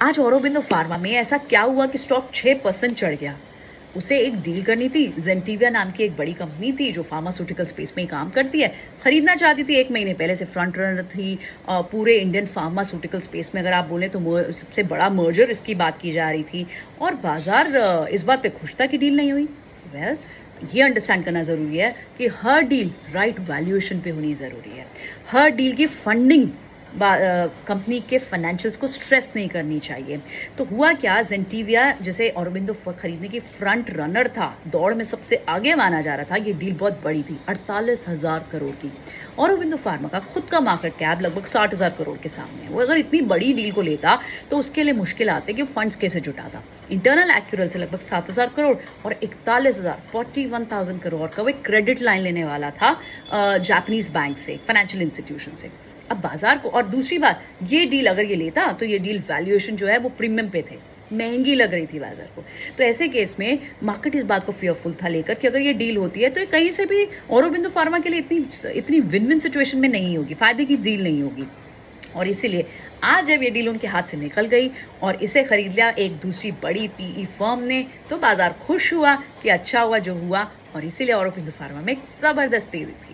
आज औरोबिंदो फार्मा में ऐसा क्या हुआ कि स्टॉक 6% चढ़ गया। उसे एक डील करनी थी। जेंटिविया नाम की एक बड़ी कंपनी थी जो फार्मास्यूटिकल स्पेस में ही काम करती है, खरीदना चाहती थी। 1 महीने पहले से फ्रंट रनर थी पूरे इंडियन फार्मास्यूटिकल स्पेस में। अगर आप बोले तो सबसे बड़ा मर्जर इसकी बात की जा रही थी और बाजार इस बात पे खुश था कि डील नहीं हुई। वेल, ये अंडरस्टैंड करना जरूरी है कि हर डील राइट वैल्यूएशन पे होनी जरूरी है। हर डील की फंडिंग कंपनी के फाइनेंशियल्स को स्ट्रेस नहीं करनी चाहिए। तो हुआ क्या, जेंटिविया जैसे औरोबिंदो खरीदने की फ्रंट रनर था, दौड़ में सबसे आगे माना जा रहा था। ये डील बहुत बड़ी थी, 48,000 करोड़ की। औरोबिंदो फार्मा का खुद का मार्केट कैप लगभग 60,000 करोड़ के सामने है। वो अगर इतनी बड़ी डील को लेता तो उसके लिए मुश्किल आते कि फंड्स कैसे जुटाता। इंटरनल एक्यूरल से लगभग 7,000 करोड़ और 41,000 करोड़ का वो क्रेडिट लाइन लेने वाला था जापानीज बैंक से, फाइनेंशियल इंस्टीट्यूशन से। अब बाजार को, और दूसरी बात, ये डील अगर ये लेता तो ये डील वैल्यूएशन जो है वो प्रीमियम पे थे, महंगी लग रही थी बाजार को। तो ऐसे केस में मार्केट इस बात को फेयरफुल था लेकर कि अगर ये डील होती है तो ये कहीं से भी औरोबिंदो फार्मा के लिए इतनी विन विन सिचुएशन में नहीं होगी, फायदे की डील नहीं होगी। और इसीलिए आज जब ये डील उनके हाथ से निकल गई और इसे खरीद लिया एक दूसरी बड़ी पीई फर्म ने, तो बाजार खुश हुआ कि अच्छा हुआ जो हुआ, और इसीलिए औरोबिंदो फार्मा में जबरदस्त तेजी थी।